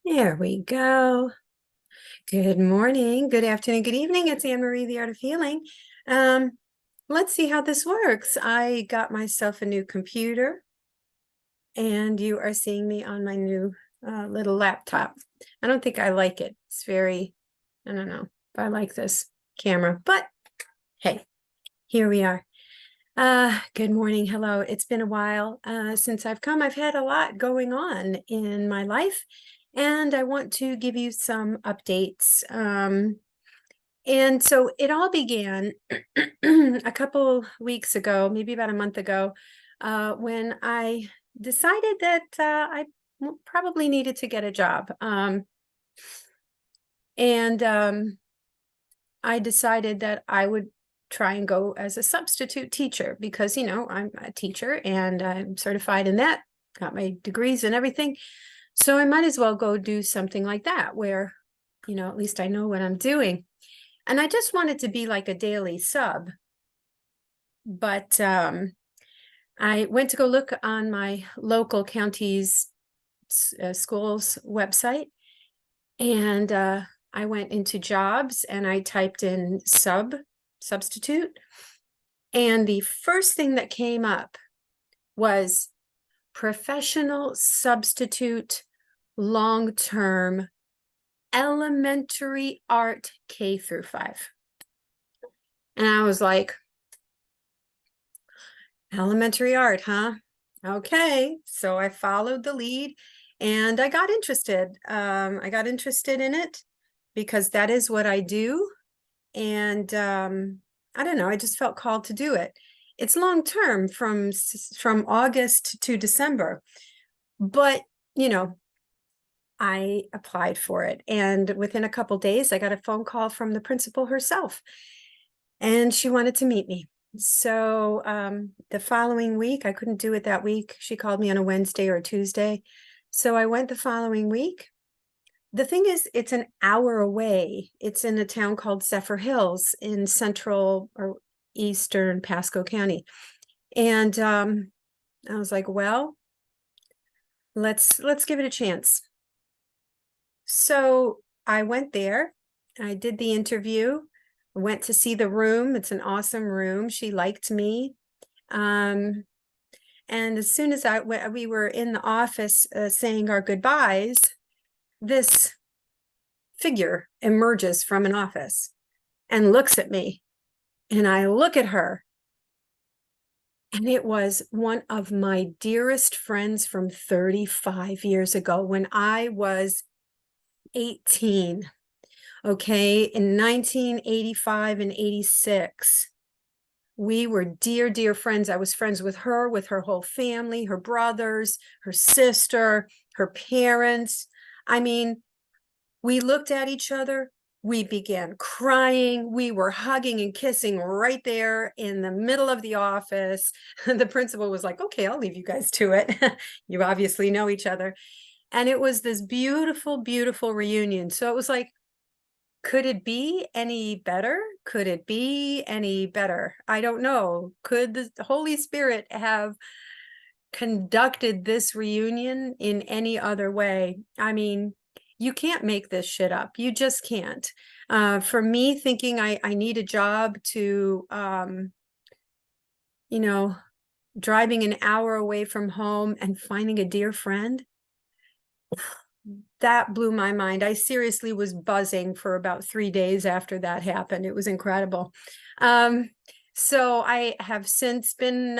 There we go. Good morning, good afternoon, good evening. It's Anne Marie, the Art of Healing. Um, let's see how this works. I got myself a new computer, and you are seeing me on my new little laptop. I don't think I like it. It's very, I don't know if I like this camera, but hey, here we are. Good morning. Hello. It's been a while since I've come. I've had a lot going on in my life, and I want to give you some updates. And so it all began a couple weeks ago, maybe about a month ago, when I decided that I probably needed to get a job. And I decided that I would try and go as a substitute teacher because, I'm a teacher and I'm certified in that, got my degrees and everything. So I might as well go do something like that where, at least I know what I'm doing. And I just wanted to be like a daily sub. But I went to go look on my local county's school's website, and I went into jobs and I typed in substitute. And the first thing that came up was professional substitute long-term elementary art K through 5. And I was like, elementary art, huh? Okay. So I followed the lead and I got interested. I got interested in it because that is what I do. And I don't know, I just felt called to do it. It's long term from August to December. But, you know, I applied for it. And within a couple days, I got a phone call from the principal herself. And she wanted to meet me. So the following week, I couldn't do it that week. She called me on a Wednesday or a Tuesday. So I went the following week. The thing is, it's an hour away. It's in a town called Zephyrhills in central or eastern Pasco County. And I was like, well, let's give it a chance. So I went there. I did the interview. Went to see the room. It's an awesome room. She liked me. And as soon as we were in the office saying our goodbyes, this figure emerges from an office and looks at me. And I look at her. And it was one of my dearest friends from 35 years ago when I was 18. Okay, in 1985 and 86, we were dear, dear friends. I was friends with her whole family, her brothers, her sister, her parents. I mean, we looked at each other. We began crying. We were hugging and kissing right there in the middle of the office. The principal was like, okay, I'll leave you guys to it. You obviously know each other. And it was this beautiful, beautiful reunion. So it was like, could it be any better? Could it be any better? I don't know. Could the Holy Spirit have conducted this reunion in any other way? I mean, you can't make this shit up. You just can't. For me, thinking I need a job to, driving an hour away from home and finding a dear friend, that blew my mind. I seriously was buzzing for about 3 days after that happened. It was incredible. So I have since been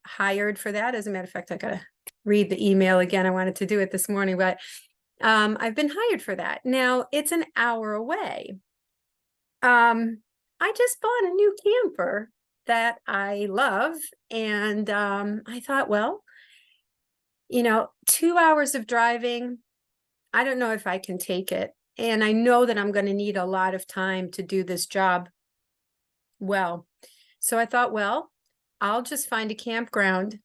hired for that. As a matter of fact, I got to read the email again. I wanted to do it this morning, but I've been hired for that. Now it's an hour away. I just bought a new camper that I love. And I thought, well, 2 hours of driving, I don't know if I can take it. And I know that I'm going to need a lot of time to do this job well. So I thought, well, I'll just find a campground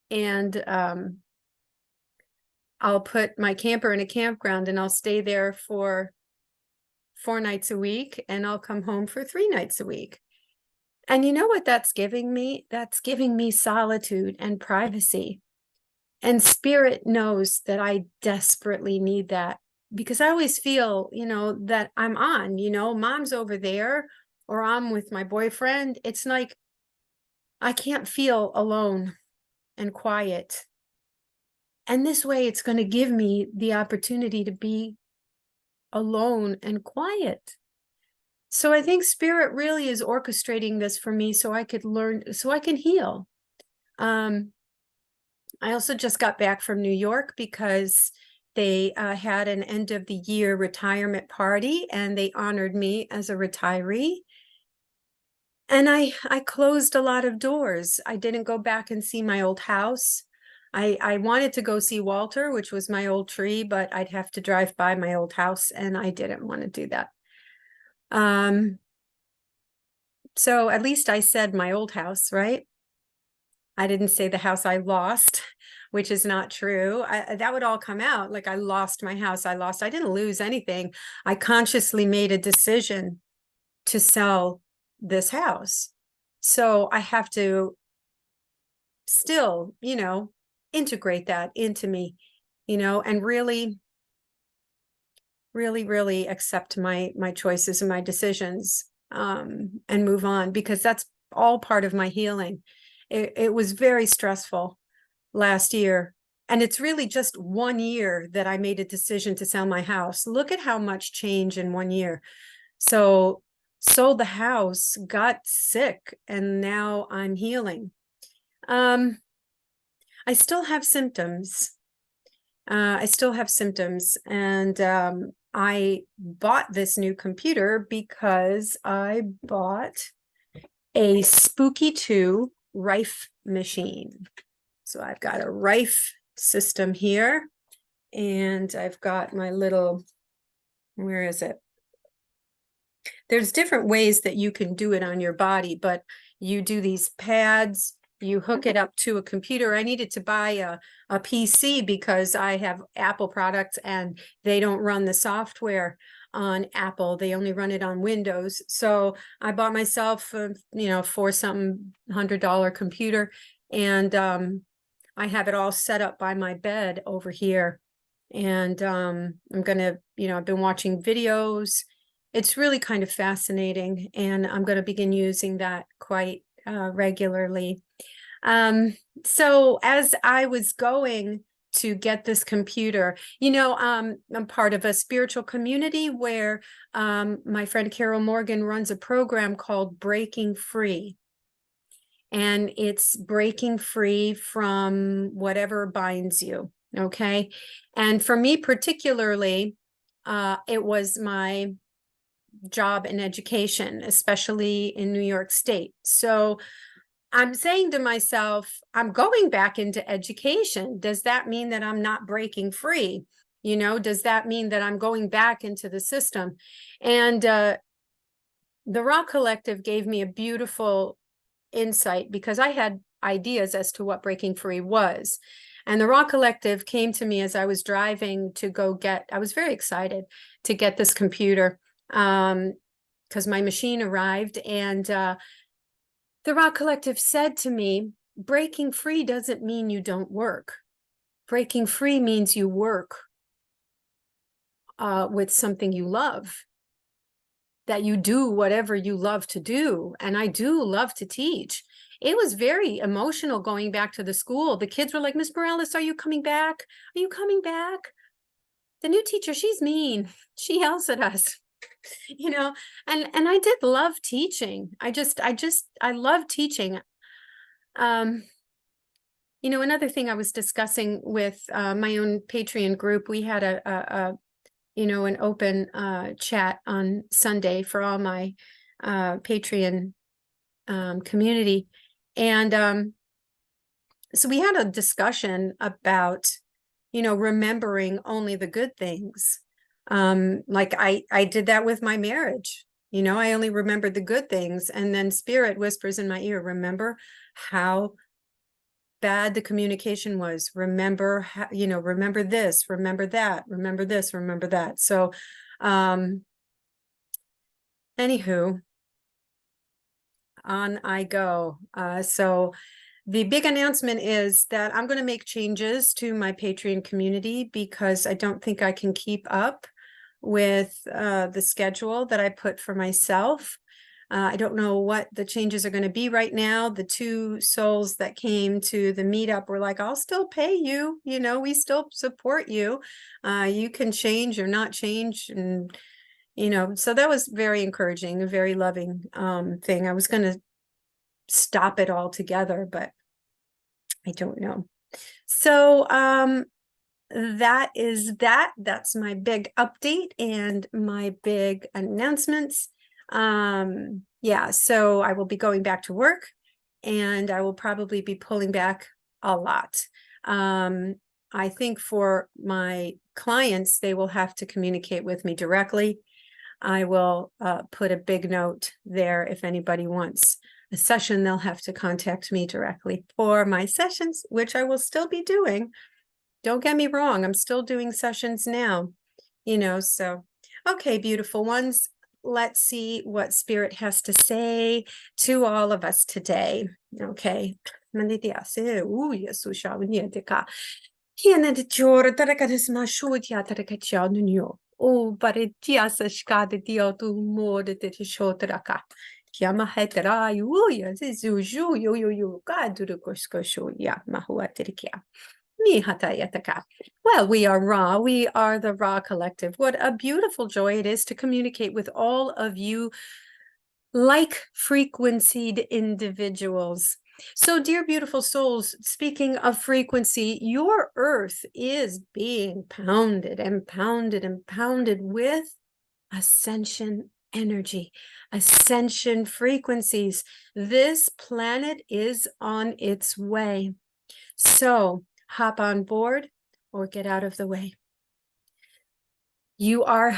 and I'll put my camper in a campground and I'll stay there for 4 nights a week and I'll come home for 3 nights a week. And you know what that's giving me? That's giving me solitude and privacy. And Spirit knows that I desperately need that. because I always feel, that I'm on, mom's over there or I'm with my boyfriend. It's like I can't feel alone and quiet. And this way, it's going to give me the opportunity to be alone and quiet. So I think spirit really is orchestrating this for me so I could learn, so I can heal. I also just got back from New York because they had an end of the year retirement party and they honored me as a retiree. And I closed a lot of doors. I didn't go back and see my old house. I wanted to go see Walter, which was my old tree, but I'd have to drive by my old house and I didn't want to do that. So at least I said my old house, right? I didn't say the house I lost, which is not true. That would all come out like I lost my house. I didn't lose anything. I consciously made a decision to sell this house. So I have to still, integrate that into me, and really, really, really accept my choices and my decisions, and move on, because that's all part of my healing. It was very stressful last year. And it's really just 1 year that I made a decision to sell my house. Look at how much change in 1 year. So sold the house, got sick, and now I'm healing. I still have symptoms. And I bought this new computer because I bought a Spooky 2 Rife machine. So I've got a Rife system here, and I've got my little, where is it? There's different ways that you can do it on your body, but you do these pads, you hook it up to a computer. I needed to buy a PC because I have Apple products and they don't run the software on Apple. They only run it on Windows. So I bought myself for some $100 computer, and I have it all set up by my bed over here. And I'm gonna, I've been watching videos. It's really kind of fascinating, and I'm going to begin using that quite regularly. So as I was going to get this computer, I'm part of a spiritual community where my friend Carol Morgan runs a program called Breaking Free. And it's breaking free from whatever binds you. Okay. And for me particularly, it was my job in education, especially in New York State. So I'm saying to myself, I'm going back into education. Does that mean that I'm not breaking free? Does that mean that I'm going back into the system? And the Ra Collective gave me a beautiful insight, because I had ideas as to what breaking free was. And the Ra Collective came to me as I was driving to I was very excited to get this computer, because my machine arrived, and the Ra Collective said to me, breaking free doesn't mean you don't work. Breaking free means you work with something you love, that you do whatever you love to do. And I do love to teach. It was very emotional going back to the school. The kids were like, Miss Morales, are you coming back? Are you coming back? The new teacher, she's mean. She yells at us. And I did love teaching. I love teaching. Another thing I was discussing with my own Patreon group, we had an open chat on Sunday for all my Patreon community. And so we had a discussion about, remembering only the good things. Like I did that with my marriage. I only remembered the good things, and then spirit whispers in my ear, remember how bad the communication was. Remember how, remember this, remember that, remember this, remember that. So anywho, on I go. So The big announcement is that I'm going to make changes to my Patreon community because I don't think I can keep up with the schedule that I put for myself. I don't know what the changes are going to be right now. The two souls that came to the meetup were like, I'll still pay you. You know, we still support you. You can change or not change. And, you know, so that was very encouraging, a very loving thing. I was going to stop it altogether, but I don't know. So that is that. That's my big update and my big announcements. Yeah, so I will be going back to work and I will probably be pulling back a lot. I think for my clients, they will have to communicate with me directly. I will put a big note there. If anybody wants a session, they'll have to contact me directly for my sessions, which I will still be doing. Don't get me wrong, I'm still doing sessions now, you know, so, okay, beautiful ones. Let's see what Spirit has to say to all of us today. Okay. O paritia sa skade dio tu mode te shotraka. Chiama hetera uya zizu yo kaduru koskosho ya mahuatrikia. Well, we are Ra. We are the Ra Collective. What a beautiful joy it is to communicate with all of you like frequencied individuals. So, dear beautiful souls, speaking of frequency, your earth is being pounded and pounded and pounded with ascension energy, ascension frequencies. This planet is on its way. So, hop on board or get out of the way. You are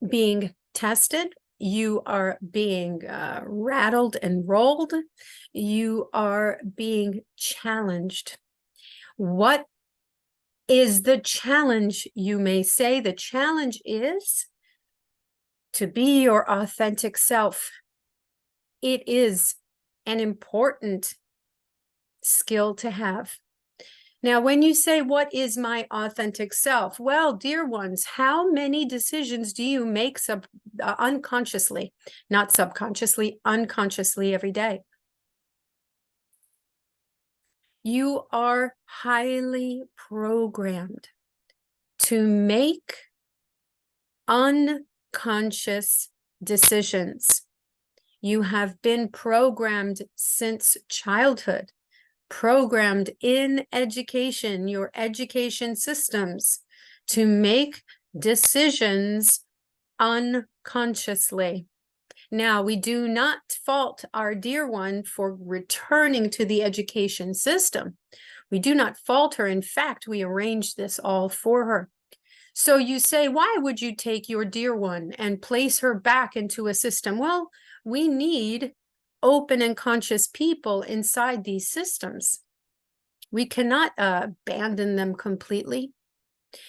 being tested. You are being rattled and rolled. You are being challenged. What is the challenge, you may say? The challenge is to be your authentic self. It is an important skill to have. Now, when you say, what is my authentic self? Well, dear ones, how many decisions do you make unconsciously, not subconsciously, unconsciously every day? You are highly programmed to make unconscious decisions. You have been programmed since childhood. Programmed in education, your education systems, to make decisions unconsciously. Now, we do not fault our dear one for returning to the education system. We do not fault her. In fact, we arranged this all for her. So you say, why would you take your dear one and place her back into a system? Well, we need open and conscious people inside these systems. We cannot abandon them completely.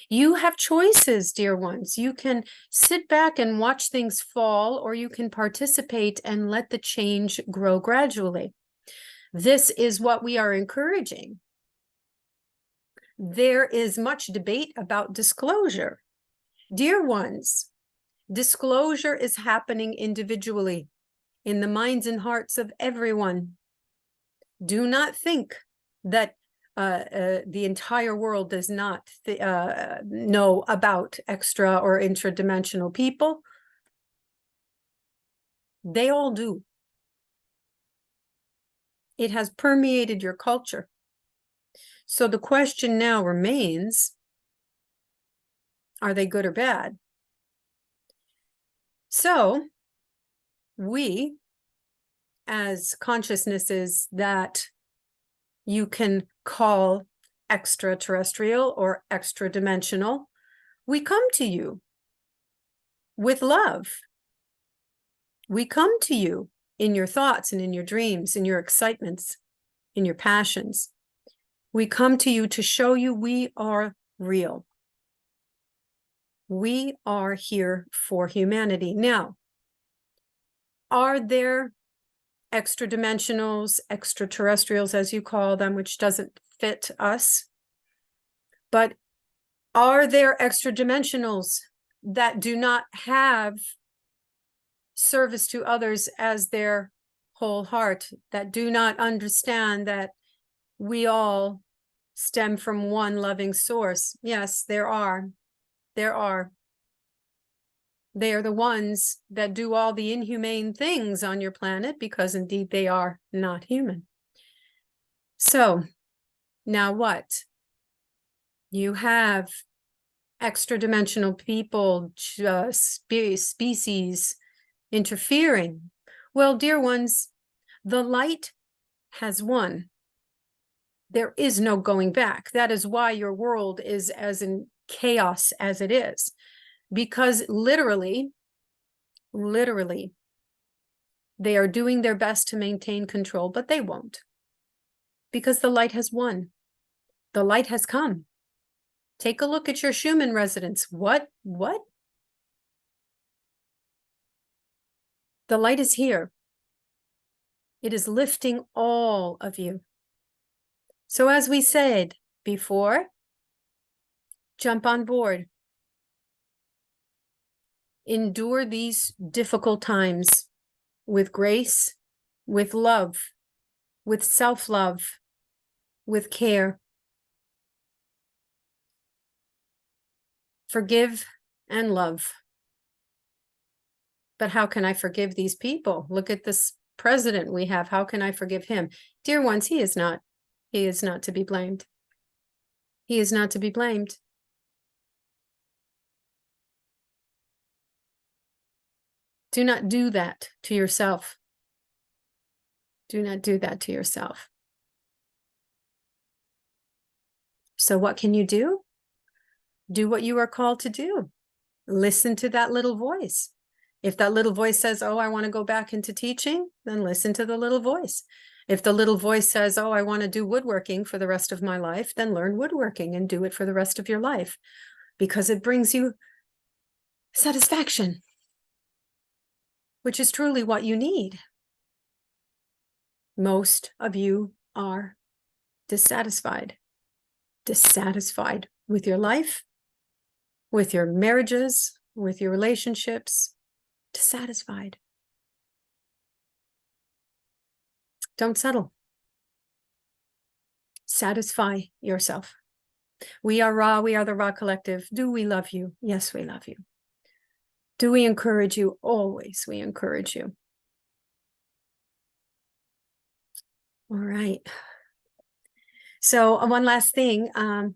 You have choices, dear ones. You can sit back and watch things fall, or you can participate and let the change grow gradually. This is what we are encouraging. There is much debate about disclosure. Dear ones, disclosure is happening individually in the minds and hearts of everyone. Do not think that the entire world does not know about extra or intradimensional people. They all do. It has permeated your culture. So the question now remains, are they good or bad? So we, as consciousnesses that you can call extraterrestrial or extra dimensional, we come to you with love. We come to you in your thoughts and in your dreams, in your excitements, in your passions. We come to you to show you we are real. We are here for humanity. Now, are there extra dimensionals, extraterrestrials, as you call them, which doesn't fit us. But are there extra dimensionals that do not have service to others as their whole heart, that do not understand that we all stem from one loving source? Yes, there are. There are. They are the ones that do all the inhumane things on your planet, because indeed they are not human. So now what? You have extra dimensional people, species interfering. Well, dear ones, the light has won. There is no going back. That is why your world is as in chaos as it is. Because literally, they are doing their best to maintain control, but they won't. Because the light has won. The light has come. Take a look at your Schumann resonance. What? The light is here. It is lifting all of you. So as we said before, jump on board. Endure these difficult times with grace, with love, with self-love, with care. Forgive and love. But how can I forgive these people? Look at this president we have. How can I forgive him? Dear ones, he is not to be blamed. He is not to be blamed. Do not do that to yourself. Do not do that to yourself. So what can you do? Do what you are called to do. Listen to that little voice. If that little voice says, oh, I want to go back into teaching, then listen to the little voice. If the little voice says, oh, I want to do woodworking for the rest of my life, then learn woodworking and do it for the rest of your life, because it brings you satisfaction, which is truly what you need. Most of you are dissatisfied with your life, with your marriages, with your relationships, dissatisfied. Don't settle. Satisfy yourself. We are Ra, we are the Ra Collective. Do we love you? Yes, we love you. Do we encourage you? Always, we encourage you. All right. So one last thing. Why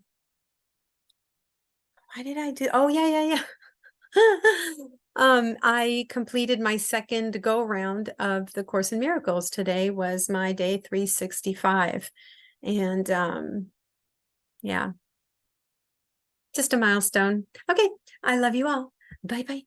did I do? Oh, yeah. I completed my second go round of the Course in Miracles. Today was my day 365. And yeah, just a milestone. Okay, I love you all. Bye.